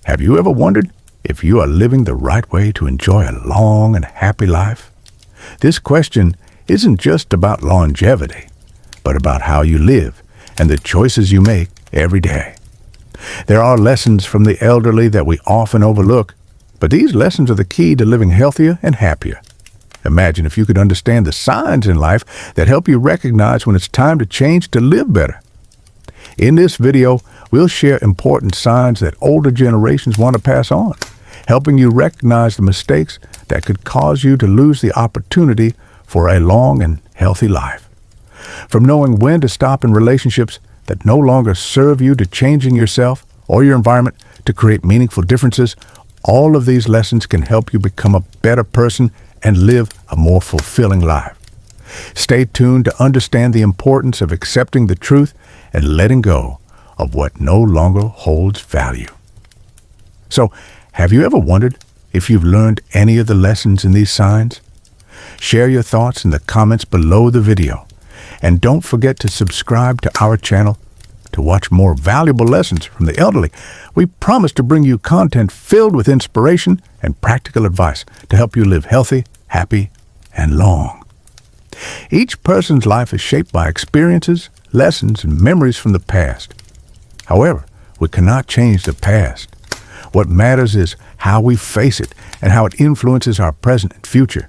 Have you ever wondered if you are living the right way to enjoy a long and happy life? This question isn't just about longevity, but about how you live and the choices you make every day. There are lessons from the elderly that we often overlook, but these lessons are the key to living healthier and happier. Imagine if you could understand the signs in life that help you recognize when it's time to change to live better. In this video, we'll share important signs that older generations want to pass on, helping you recognize the mistakes that could cause you to lose the opportunity for a long and healthy life. From knowing when to stop in relationships that no longer serve you to changing yourself or your environment to create meaningful differences, all of these lessons can help you become a better person and live a more fulfilling life. Stay tuned to understand the importance of accepting the truth and letting go of what no longer holds value. So, have you ever wondered if you've learned any of the lessons in these signs? Share your thoughts in the comments below the video. And don't forget to subscribe to our channel to watch more valuable lessons from the elderly. We promise to bring you content filled with inspiration and practical advice to help you live healthy, happy, and long. Each person's life is shaped by experiences, lessons, and memories from the past. However, we cannot change the past. What matters is how we face it and how it influences our present and future.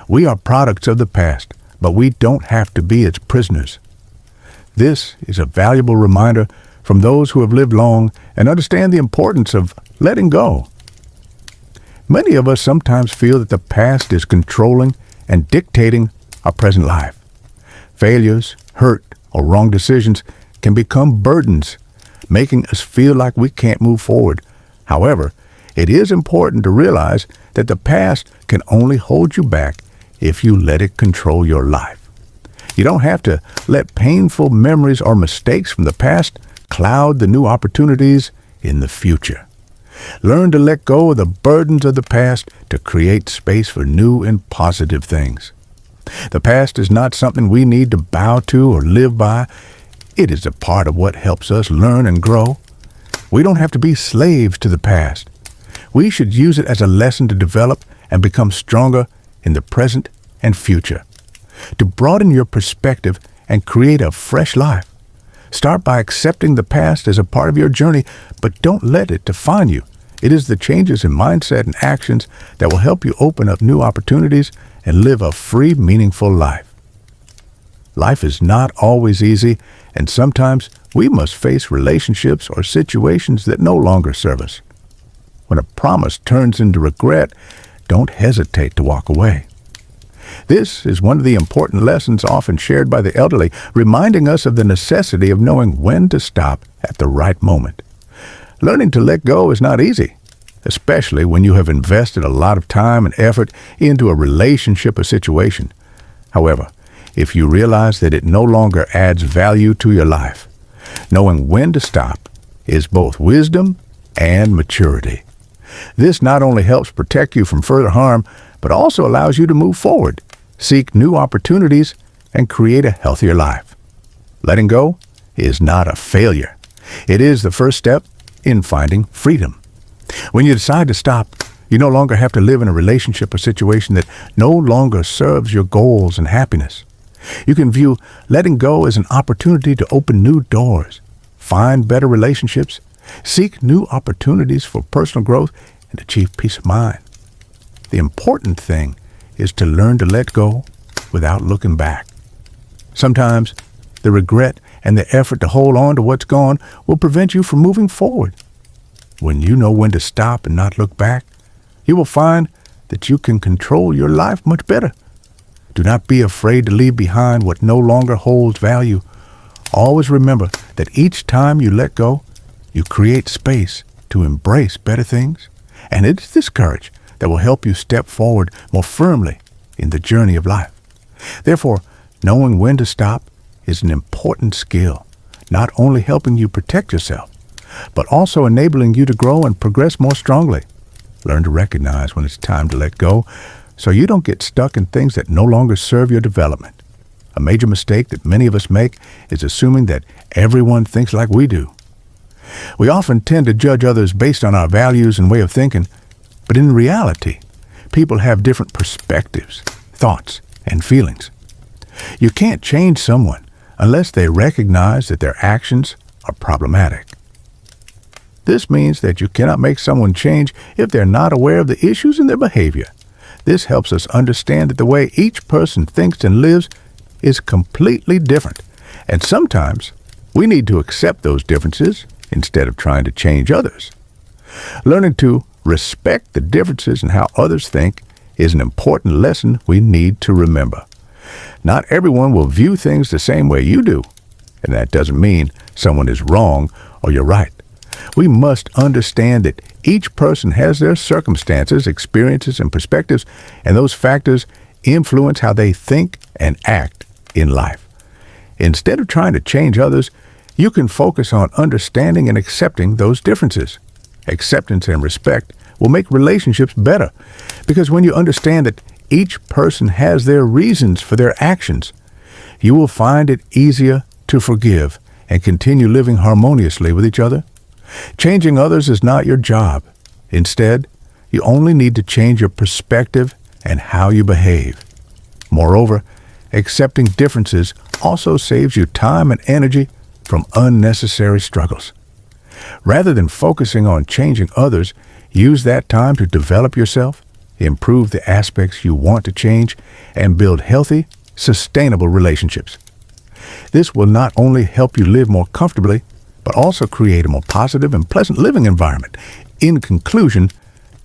We are products of the past, but we don't have to be its prisoners. This is a valuable reminder from those who have lived long and understand the importance of letting go. Many of us sometimes feel that the past is controlling and dictating our present life. Failures, hurt, or wrong decisions can become burdens, making us feel like we can't move forward. However, it is important to realize that the past can only hold you back if you let it control your life. You don't have to let painful memories or mistakes from the past cloud the new opportunities in the future. Learn to let go of the burdens of the past to create space for new and positive things. The past is not something we need to bow to or live by. It is a part of what helps us learn and grow. We don't have to be slaves to the past. We should use it as a lesson to develop and become stronger in the present and future. To broaden your perspective and create a fresh life, start by accepting the past as a part of your journey, but don't let it define you. It is the changes in mindset and actions that will help you open up new opportunities and live a free, meaningful life. Life is not always easy, and sometimes we must face relationships or situations that no longer serve us. When a promise turns into regret, don't hesitate to walk away. This is one of the important lessons often shared by the elderly, reminding us of the necessity of knowing when to stop at the right moment. Learning to let go is not easy, especially when you have invested a lot of time and effort into a relationship or situation. However, if you realize that it no longer adds value to your life, knowing when to stop is both wisdom and maturity. This not only helps protect you from further harm, but also allows you to move forward, seek new opportunities, and create a healthier life. Letting go is not a failure. It is the first step in finding freedom. When you decide to stop, you no longer have to live in a relationship or situation that no longer serves your goals and happiness. You can view letting go as an opportunity to open new doors, find better relationships, seek new opportunities for personal growth, and achieve peace of mind. The important thing is to learn to let go without looking back. Sometimes the regret and the effort to hold on to what's gone will prevent you from moving forward. When you know when to stop and not look back, you will find that you can control your life much better. Do not be afraid to leave behind what no longer holds value. Always remember that each time you let go, you create space to embrace better things. And it is this courage that will help you step forward more firmly in the journey of life. Therefore, knowing when to stop is an important skill, not only helping you protect yourself, but also enabling you to grow and progress more strongly. Learn to recognize when it's time to let go so you don't get stuck in things that no longer serve your development. A major mistake that many of us make is assuming that everyone thinks like we do. We often tend to judge others based on our values and way of thinking, but in reality, people have different perspectives, thoughts, and feelings. You can't change someone unless they recognize that their actions are problematic. This means that you cannot make someone change if they're not aware of the issues in their behavior. This helps us understand that the way each person thinks and lives is completely different, and sometimes we need to accept those differences instead of trying to change others. Learning to respect the differences in how others think is an important lesson we need to remember. Not everyone will view things the same way you do, and that doesn't mean someone is wrong or you're right. We must understand that each person has their circumstances, experiences, and perspectives, and those factors influence how they think and act in life. Instead of trying to change others, you can focus on understanding and accepting those differences. Acceptance and respect will make relationships better, because when you understand that each person has their reasons for their actions, you will find it easier to forgive and continue living harmoniously with each other. Changing others is not your job. Instead, you only need to change your perspective and how you behave. Moreover, accepting differences also saves you time and energy from unnecessary struggles. Rather than focusing on changing others, use that time to develop yourself, improve the aspects you want to change, and build healthy, sustainable relationships. This will not only help you live more comfortably, but also create a more positive and pleasant living environment. In conclusion,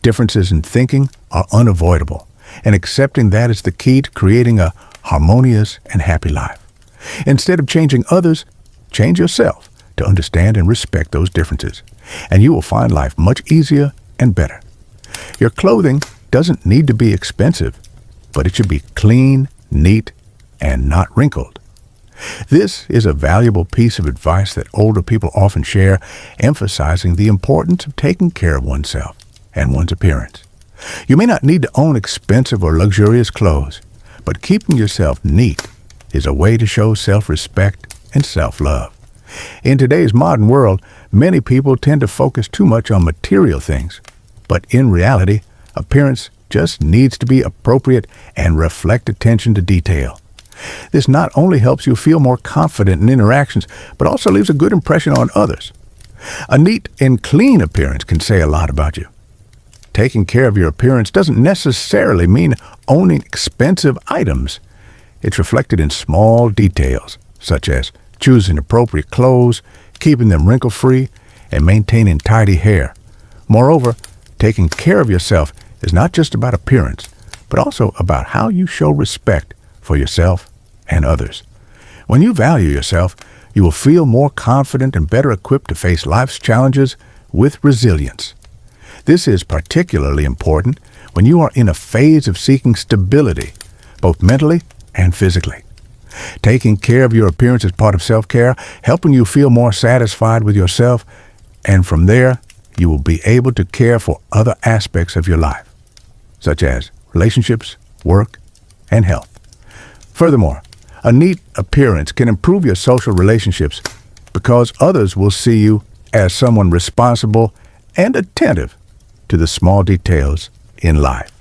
differences in thinking are unavoidable, and accepting that is the key to creating a harmonious and happy life. Instead of changing others, change yourself to understand and respect those differences, and you will find life much easier and better. Your clothing doesn't need to be expensive, but it should be clean, neat, and not wrinkled. This is a valuable piece of advice that older people often share, emphasizing the importance of taking care of oneself and one's appearance. You may not need to own expensive or luxurious clothes, but keeping yourself neat is a way to show self-respect and self-love. In today's modern world, many people tend to focus too much on material things, but in reality, appearance just needs to be appropriate and reflect attention to detail. This not only helps you feel more confident in interactions, but also leaves a good impression on others. A neat and clean appearance can say a lot about you. Taking care of your appearance doesn't necessarily mean owning expensive items. It's reflected in small details, such as choosing appropriate clothes, keeping them wrinkle-free, and maintaining tidy hair. Moreover, taking care of yourself is not just about appearance, but also about how you show respect for yourself and others. When you value yourself, you will feel more confident and better equipped to face life's challenges with resilience. This is particularly important when you are in a phase of seeking stability, both mentally and physically. Taking care of your appearance is part of self-care, helping you feel more satisfied with yourself, and from there, you will be able to care for other aspects of your life, such as relationships, work, and health. Furthermore, a neat appearance can improve your social relationships because others will see you as someone responsible and attentive to the small details in life.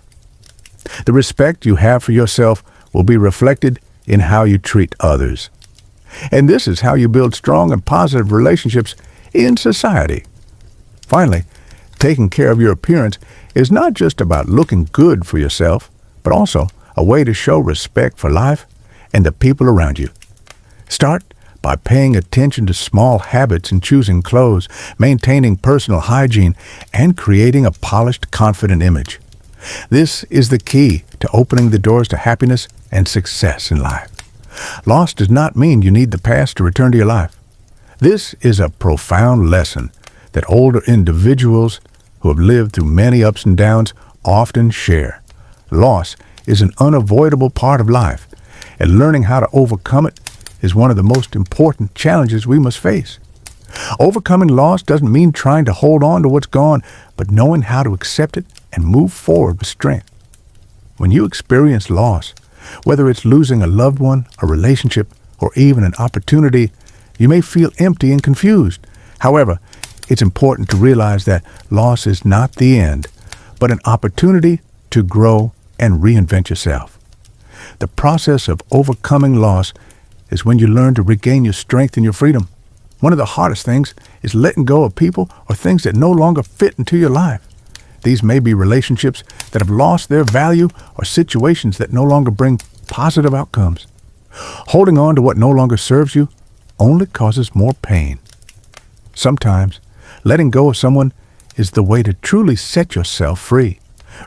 The respect you have for yourself will be reflected in how you treat others. And this is how you build strong and positive relationships in society. Finally, taking care of your appearance is not just about looking good for yourself, but also a way to show respect for life and the people around you. Start by paying attention to small habits in choosing clothes, maintaining personal hygiene, and creating a polished, confident image. This is the key to opening the doors to happiness and success in life. Loss does not mean you need the past to return to your life. This is a profound lesson that older individuals who have lived through many ups and downs often share. Loss is an unavoidable part of life, and learning how to overcome it is one of the most important challenges we must face. Overcoming loss doesn't mean trying to hold on to what's gone, but knowing how to accept it and move forward with strength. When you experience loss, whether it's losing a loved one, a relationship, or even an opportunity, you may feel empty and confused. However, it's important to realize that loss is not the end, but an opportunity to grow and reinvent yourself. The process of overcoming loss is when you learn to regain your strength and your freedom. One of the hardest things is letting go of people or things that no longer fit into your life. These may be relationships that have lost their value or situations that no longer bring positive outcomes. Holding on to what no longer serves you only causes more pain. Sometimes, letting go of someone is the way to truly set yourself free,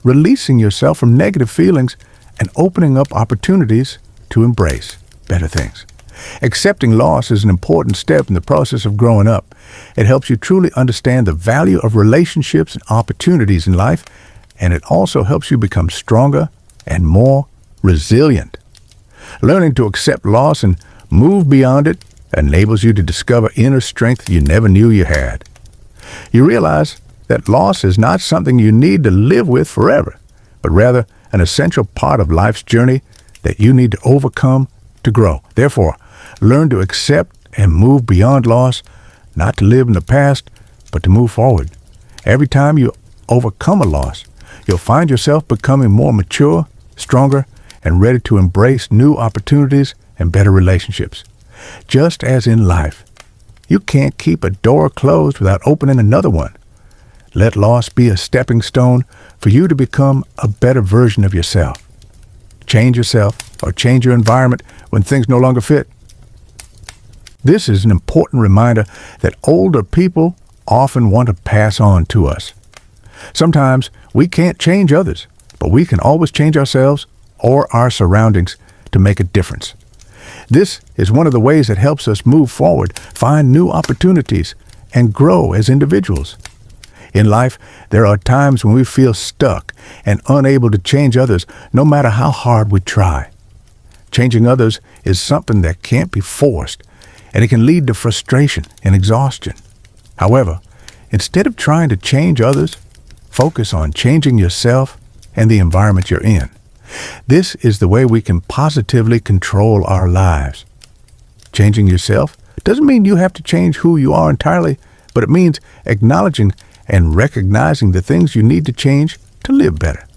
releasing yourself from negative feelings and opening up opportunities to embrace better things. Accepting loss is an important step in the process of growing up. It helps you truly understand the value of relationships and opportunities in life, and it also helps you become stronger and more resilient. Learning to accept loss and move beyond it enables you to discover inner strength you never knew you had. You realize that loss is not something you need to live with forever, but rather an essential part of life's journey that you need to overcome to grow. Therefore, learn to accept and move beyond loss, not to live in the past, but to move forward. Every time you overcome a loss, you'll find yourself becoming more mature, stronger, and ready to embrace new opportunities and better relationships. Just as in life, you can't keep a door closed without opening another one. Let loss be a stepping stone for you to become a better version of yourself. Change yourself or change your environment when things no longer fit. This is an important reminder that older people often want to pass on to us. Sometimes we can't change others, but we can always change ourselves or our surroundings to make a difference. This is one of the ways that helps us move forward, find new opportunities, and grow as individuals. In life, there are times when we feel stuck and unable to change others, no matter how hard we try. Changing others is something that can't be forced, and it can lead to frustration and exhaustion. However, instead of trying to change others, focus on changing yourself and the environment you're in. This is the way we can positively control our lives. Changing yourself doesn't mean you have to change who you are entirely, but it means acknowledging and recognizing the things you need to change to live better.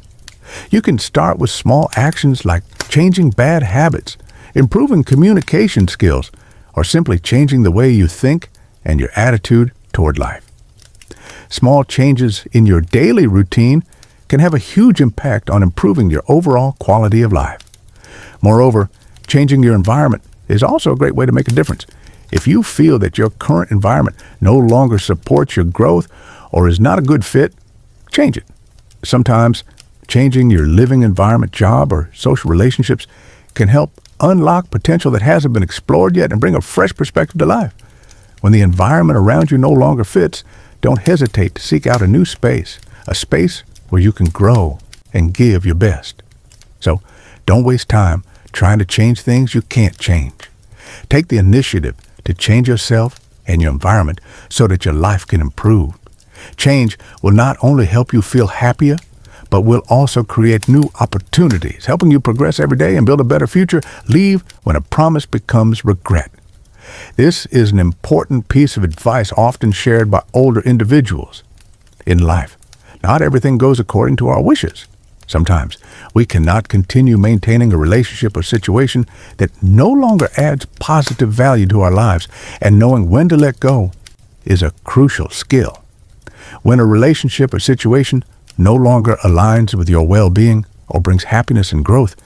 You can start with small actions like changing bad habits, improving communication skills, or simply changing the way you think and your attitude toward life. Small changes in your daily routine can have a huge impact on improving your overall quality of life. Moreover, changing your environment is also a great way to make a difference. If you feel that your current environment no longer supports your growth or is not a good fit, change it. Sometimes changing your living environment, job, or social relationships can help unlock potential that hasn't been explored yet and bring a fresh perspective to life. When the environment around you no longer fits, don't hesitate to seek out a new space, a space where you can grow and give your best. So don't waste time trying to change things you can't change. Take the initiative to change yourself and your environment so that your life can improve. Change will not only help you feel happier, but will also create new opportunities, helping you progress every day and build a better future. Leave when a promise becomes regret. This is an important piece of advice often shared by older individuals in life. Not everything goes according to our wishes. Sometimes we cannot continue maintaining a relationship or situation that no longer adds positive value to our lives, and knowing when to let go is a crucial skill. When a relationship or situation no longer aligns with your well-being or brings happiness and growth,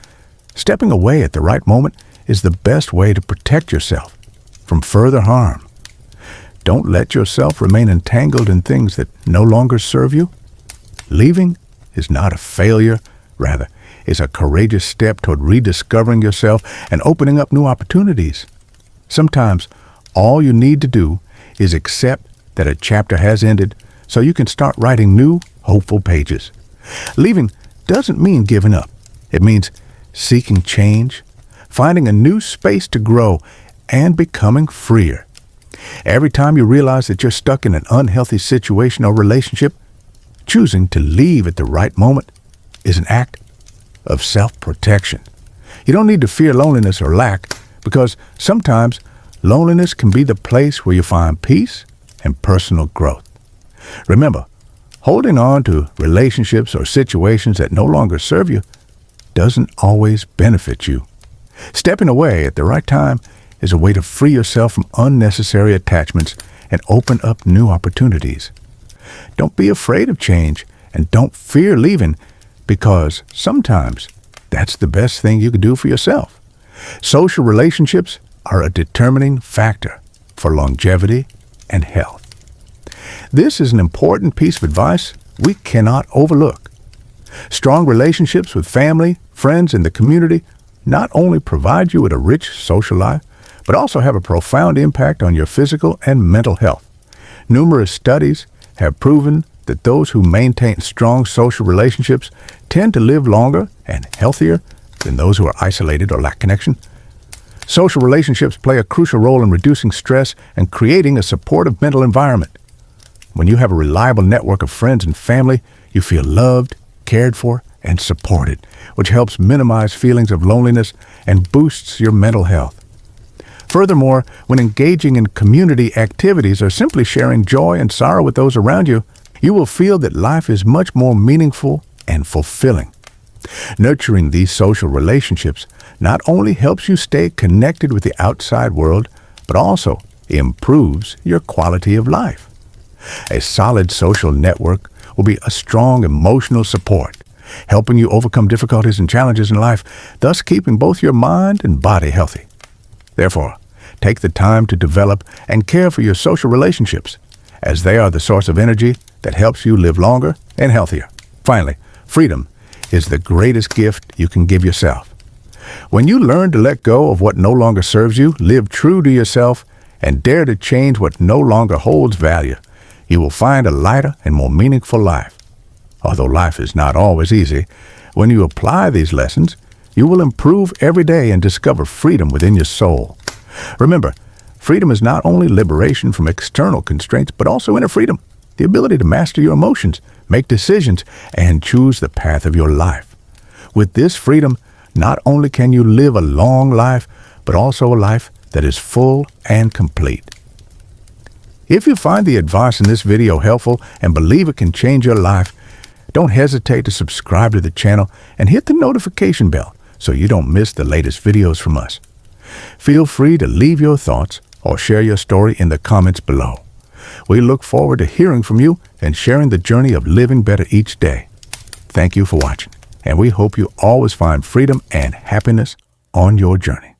stepping away at the right moment is the best way to protect yourself from further harm. Don't let yourself remain entangled in things that no longer serve you. Leaving is not a failure, rather, it's a courageous step toward rediscovering yourself and opening up new opportunities. Sometimes all you need to do is accept that a chapter has ended so you can start writing new, hopeful pages. Leaving doesn't mean giving up. It means seeking change, finding a new space to grow, and becoming freer. Every time you realize that you're stuck in an unhealthy situation or relationship, choosing to leave at the right moment is an act of self-protection. You don't need to fear loneliness or lack, because sometimes loneliness can be the place where you find peace and personal growth. Remember, holding on to relationships or situations that no longer serve you doesn't always benefit you. Stepping away at the right time is a way to free yourself from unnecessary attachments and open up new opportunities. Don't be afraid of change and don't fear leaving, because sometimes that's the best thing you can do for yourself. Social relationships are a determining factor for longevity and health. This is an important piece of advice we cannot overlook. Strong relationships with family, friends, and the community not only provide you with a rich social life, but also have a profound impact on your physical and mental health. Numerous studies have proven that those who maintain strong social relationships tend to live longer and healthier than those who are isolated or lack connection. Social relationships play a crucial role in reducing stress and creating a supportive mental environment. When you have a reliable network of friends and family, you feel loved, cared for, and supported, which helps minimize feelings of loneliness and boosts your mental health. Furthermore, when engaging in community activities or simply sharing joy and sorrow with those around you, you will feel that life is much more meaningful and fulfilling. Nurturing these social relationships not only helps you stay connected with the outside world, but also improves your quality of life. A solid social network will be a strong emotional support, helping you overcome difficulties and challenges in life, thus keeping both your mind and body healthy. Therefore, take the time to develop and care for your social relationships, as they are the source of energy that helps you live longer and healthier. Finally, freedom is the greatest gift you can give yourself. When you learn to let go of what no longer serves you, live true to yourself, and dare to change what no longer holds value, you will find a lighter and more meaningful life. Although life is not always easy, when you apply these lessons, you will improve every day and discover freedom within your soul. Remember, freedom is not only liberation from external constraints, but also inner freedom, the ability to master your emotions, make decisions, and choose the path of your life. With this freedom, not only can you live a long life, but also a life that is full and complete. If you find the advice in this video helpful and believe it can change your life, don't hesitate to subscribe to the channel and hit the notification bell so you don't miss the latest videos from us. Feel free to leave your thoughts or share your story in the comments below. We look forward to hearing from you and sharing the journey of living better each day. Thank you for watching, and we hope you always find freedom and happiness on your journey.